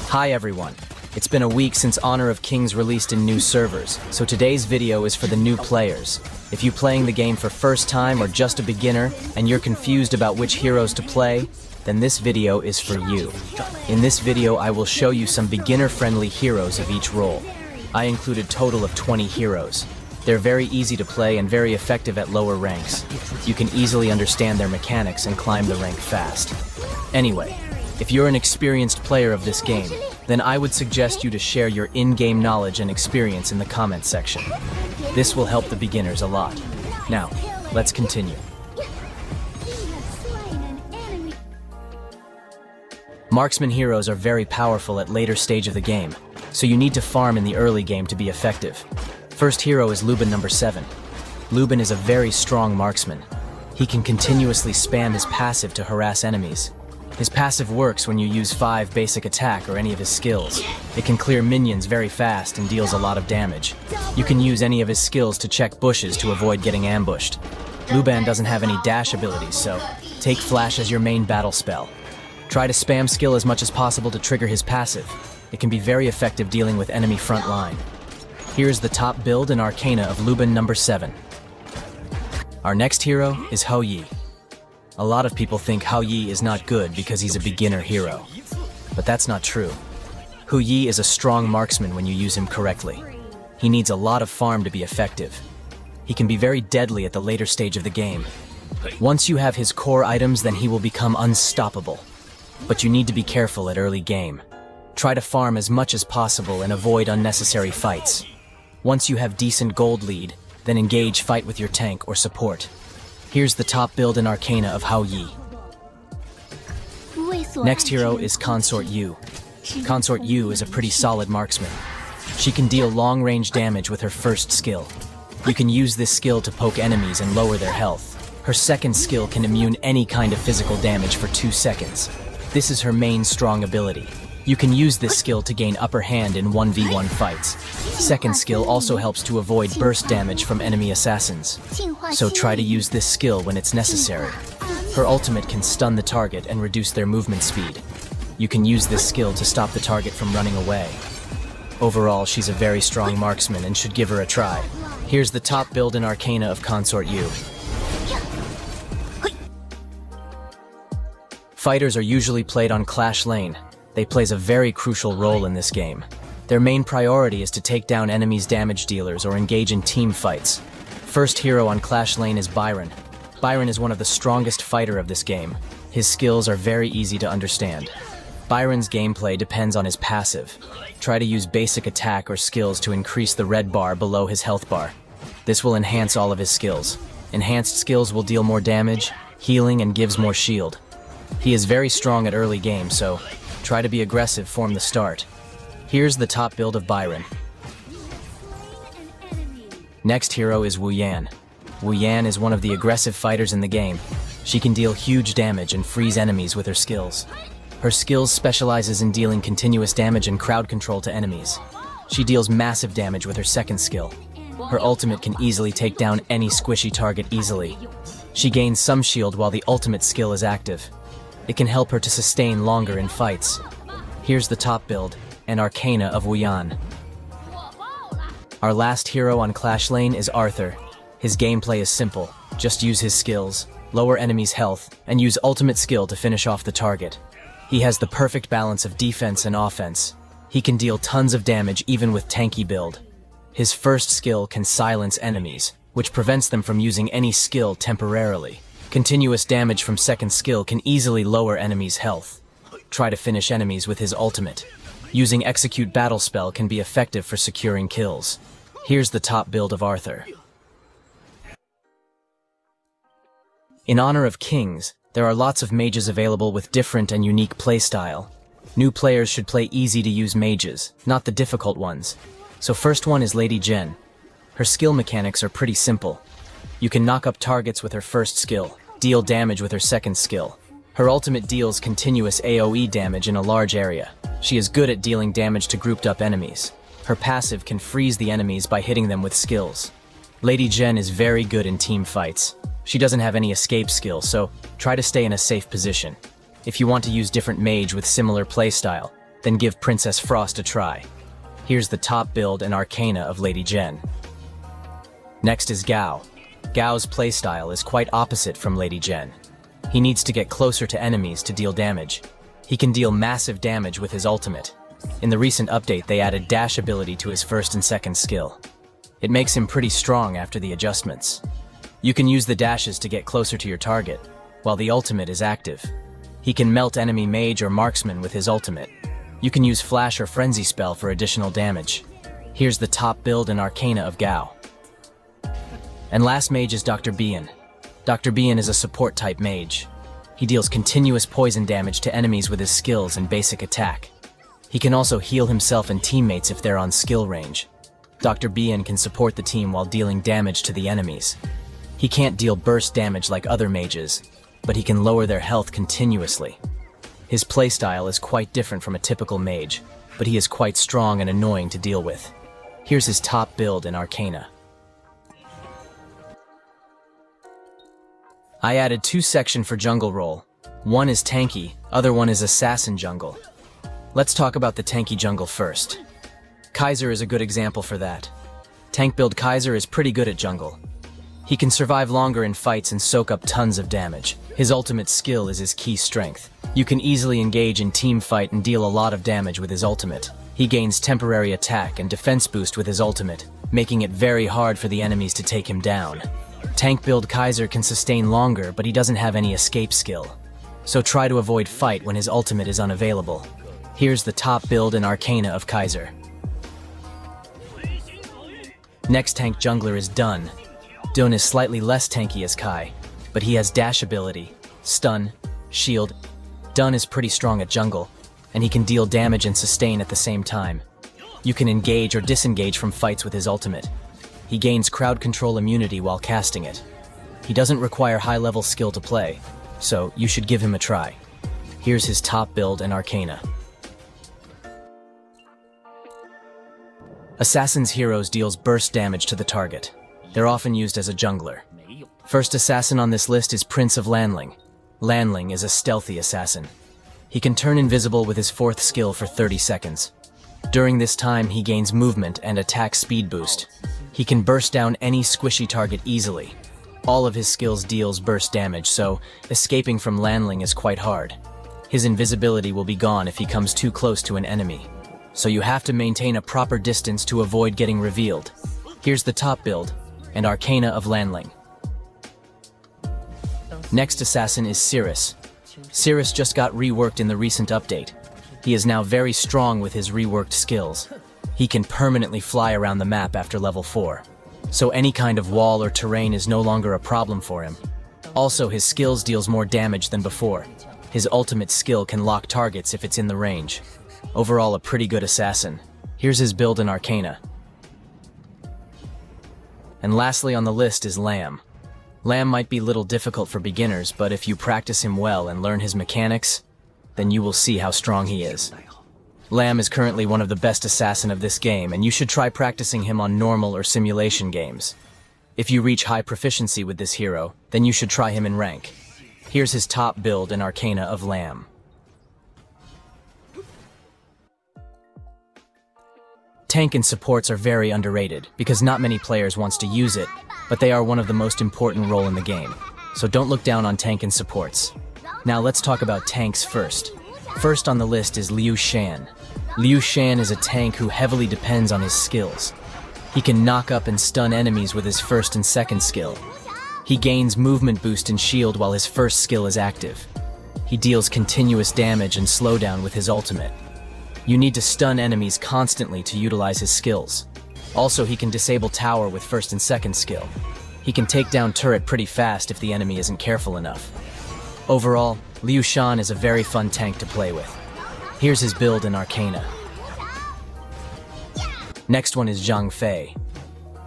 Hi everyone. It's been a week since Honor of Kings released in new servers, so today's video is for the new players. If you're playing the game for first time or just a beginner, and you're confused about which heroes to play, then this video is for you. In this video I will show you some beginner-friendly heroes of each role. I included a total of 20 heroes. They're very easy to play and very effective at lower ranks. You can easily understand their mechanics and climb the rank fast. Anyway, if you're an experienced player of this game, then I would suggest you to share your in-game knowledge and experience in the comments section. This will help the beginners a lot. Now, let's continue. Marksman heroes are very powerful at later stage of the game, so you need to farm in the early game to be effective. First hero is Lubin number 7. Lubin is a very strong marksman. He can continuously spam his passive to harass enemies. His passive works when you use 5 basic attack or any of his skills. It can clear minions very fast and deals a lot of damage. You can use any of his skills to check bushes to avoid getting ambushed. Lubin doesn't have any dash abilities, so take flash as your main battle spell. Try to spam skill as much as possible to trigger his passive. It can be very effective dealing with enemy front line. Here's the top build and arcana of Lubin number 7. Our next hero is Hou Yi. A lot of people think Hou Yi is not good because he's a beginner hero. But that's not true. Hou Yi is a strong marksman when you use him correctly. He needs a lot of farm to be effective. He can be very deadly at the later stage of the game. Once you have his core items, then he will become unstoppable. But you need to be careful at early game. Try to farm as much as possible and avoid unnecessary fights. Once you have decent gold lead, then engage fight with your tank or support. Here's the top build and arcana of Hou Yi. Next hero is Consort Yu. Consort Yu is a pretty solid marksman. She can deal long-range damage with her first skill. You can use this skill to poke enemies and lower their health. Her second skill can immune any kind of physical damage for 2 seconds. This is her main strong ability. You can use this skill to gain upper hand in 1v1 fights. Second skill also helps to avoid burst damage from enemy assassins. So try to use this skill when it's necessary. Her ultimate can stun the target and reduce their movement speed. You can use this skill to stop the target from running away. Overall, she's a very strong marksman and should give her a try. Here's the top build and arcana of Consort Yu. Fighters are usually played on Clash Lane. They plays a very crucial role in this game. Their main priority is to take down enemies' damage dealers or engage in team fights. First hero on Clash Lane is Byron. Byron is one of the strongest fighter of this game. His skills are very easy to understand. Byron's gameplay depends on his passive. Try to use basic attack or skills to increase the red bar below his health bar. This will enhance all of his skills. Enhanced skills will deal more damage, healing, and gives more shield. He is very strong at early game, so try to be aggressive from the start. Here's the top build of Byron. Next hero is Wu Yan. Wu Yan is one of the aggressive fighters in the game. She can deal huge damage and freeze enemies with her skills. Her skills specializes in dealing continuous damage and crowd control to enemies. She deals massive damage with her second skill. Her ultimate can easily take down any squishy target easily. She gains some shield while the ultimate skill is active. It can help her to sustain longer in fights. Here's the top build and arcana of Wu Yan. Our last hero on Clash Lane is Arthur. His gameplay is simple. Just use his skills, lower enemies' health, and use ultimate skill to finish off the target. He has the perfect balance of defense and offense. He can deal tons of damage even with tanky build. His first skill can silence enemies, which prevents them from using any skill temporarily. Continuous damage from second skill can easily lower enemies' health. Try to finish enemies with his ultimate. Using execute battle spell can be effective for securing kills. Here's the top build of Arthur. In Honor of Kings, there are lots of mages available with different and unique playstyle. New players should play easy to use mages, not the difficult ones. So first one is Lady Jen. Her skill mechanics are pretty simple. You can knock up targets with her first skill, deal damage with her second skill. Her ultimate deals continuous AoE damage in a large area. She is good at dealing damage to grouped up enemies. Her passive can freeze the enemies by hitting them with skills. Lady Jen is very good in team fights. She doesn't have any escape skill, so try to stay in a safe position. If you want to use different mage with similar playstyle, then give Princess Frost a try. Here's the top build and arcana of Lady Jen. Next is Gao. Gao's playstyle is quite opposite from Lady Jen. He needs to get closer to enemies to deal damage. He can deal massive damage with his ultimate. In the recent update, they added dash ability to his first and second skill. It makes him pretty strong after the adjustments. You can use the dashes to get closer to your target, while the ultimate is active. He can melt enemy mage or marksman with his ultimate. You can use flash or frenzy spell for additional damage. Here's the top build and arcana of Gao. And last mage is Dr. Bian. Dr. Bian is a support type mage. He deals continuous poison damage to enemies with his skills and basic attack. He can also heal himself and teammates if they're on skill range. Dr. Bian can support the team while dealing damage to the enemies. He can't deal burst damage like other mages, but he can lower their health continuously. His playstyle is quite different from a typical mage, but he is quite strong and annoying to deal with. Here's his top build and arcana. I added 2 sections for jungle role. One is tanky, other one is assassin jungle. Let's talk about the tanky jungle first. Kaiser is a good example for that. Tank build Kaiser is pretty good at jungle. He can survive longer in fights and soak up tons of damage. His ultimate skill is his key strength. You can easily engage in team fight and deal a lot of damage with his ultimate. He gains temporary attack and defense boost with his ultimate, making it very hard for the enemies to take him down. Tank build Kaiser can sustain longer, but he doesn't have any escape skill. So try to avoid fight when his ultimate is unavailable. Here's the top build and arcana of Kaiser. Next tank jungler is Dun. Dun is slightly less tanky as Kai, but he has dash ability, stun, shield. Dun is pretty strong at jungle, and he can deal damage and sustain at the same time. You can engage or disengage from fights with his ultimate. He gains crowd control immunity while casting it. He doesn't require high-level skill to play, so you should give him a try. Here's his top build and arcana. Assassin's Heroes deals burst damage to the target. They're often used as a jungler. First assassin on this list is Prince of Lanling. Lanling is a stealthy assassin. He can turn invisible with his 4th skill for 30 seconds. During this time, he gains movement and attack speed boost. He can burst down any squishy target easily. All of his skills deals burst damage, so escaping from Lanling is quite hard. His invisibility will be gone if he comes too close to an enemy, so you have to maintain a proper distance to avoid getting revealed. Here's the top build and arcana of Lanling. Next assassin is Cirrus. Cirrus just got reworked in the recent update. He is now very strong with his reworked skills. He can permanently fly around the map after level 4, so any kind of wall or terrain is no longer a problem for him. Also, his skills deals more damage than before. His ultimate skill can lock targets if it's in the range. Overall, a pretty good assassin. Here's his build and arcana. And lastly on the list is Lamb. Lamb might be a little difficult for beginners, but if you practice him well and learn his mechanics, then you will see how strong he is. Lamb is currently one of the best assassin of this game, and you should try practicing him on normal or simulation games. If you reach high proficiency with this hero, then you should try him in rank. Here's his top build and arcana of Lamb. Tank and supports are very underrated, because not many players wants to use it, but they are one of the most important role in the game. So don't look down on tank and supports. Now let's talk about tanks first. First on the list is Liu Shan. Liu Shan is a tank who heavily depends on his skills. He can knock up and stun enemies with his 1st and 2nd skill. He gains movement boost and shield while his 1st skill is active. He deals continuous damage and slowdown with his ultimate. You need to stun enemies constantly to utilize his skills. Also, he can disable tower with 1st and 2nd skill. He can take down turret pretty fast if the enemy isn't careful enough. Overall, Liu Shan is a very fun tank to play with. Here's his build and arcana. Next one is Zhang Fei.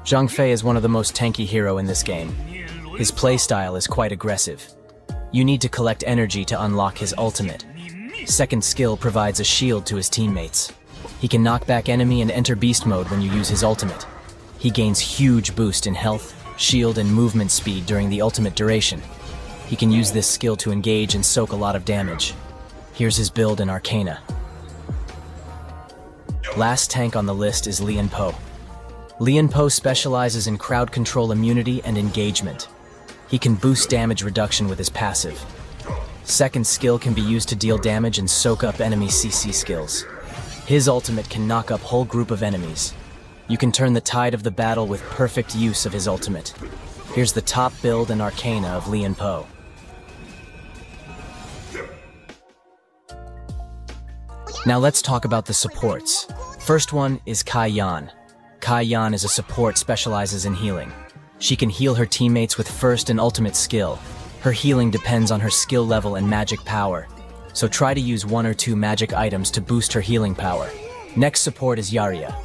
Zhang Fei is one of the most tanky hero in this game. His playstyle is quite aggressive. You need to collect energy to unlock his ultimate. 2nd skill provides a shield to his teammates. He can knock back enemy and enter beast mode when you use his ultimate. He gains huge boost in health, shield, and movement speed during the ultimate duration. He can use this skill to engage and soak a lot of damage. Here's his build and arcana. Last tank on the list is Lian Po. Lian Po specializes in crowd control immunity and engagement. He can boost damage reduction with his passive. Second skill can be used to deal damage and soak up enemy CC skills. His ultimate can knock up whole group of enemies. You can turn the tide of the battle with perfect use of his ultimate. Here's the top build and arcana of Lian Po. Now let's talk about the supports. First one is Kai Yan. Kai Yan is a support specializes in healing. She can heal her teammates with first and ultimate skill. Her healing depends on her skill level and magic power, so try to use 1 or 2 magic items to boost her healing power. Next support is Yarya.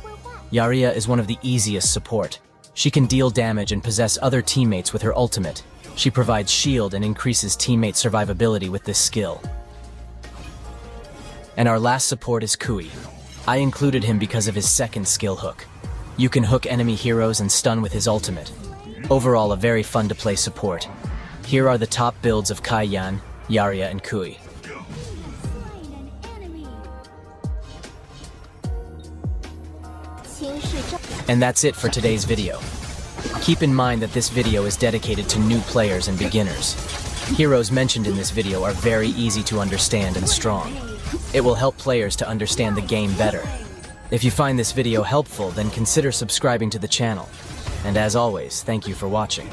Yarya is one of the easiest support. She can deal damage and possess other teammates with her ultimate. She provides shield and increases teammate survivability with this skill. And our last support is Kui. I included him because of his second skill hook. You can hook enemy heroes and stun with his ultimate. Overall, a very fun to play support. Here are the top builds of Kai Yan, Yarya, and Kui. And that's it for today's video. Keep in mind that this video is dedicated to new players and beginners. Heroes mentioned in this video are very easy to understand and strong. It will help players to understand the game better. If you find this video helpful, then consider subscribing to the channel. And as always, thank you for watching.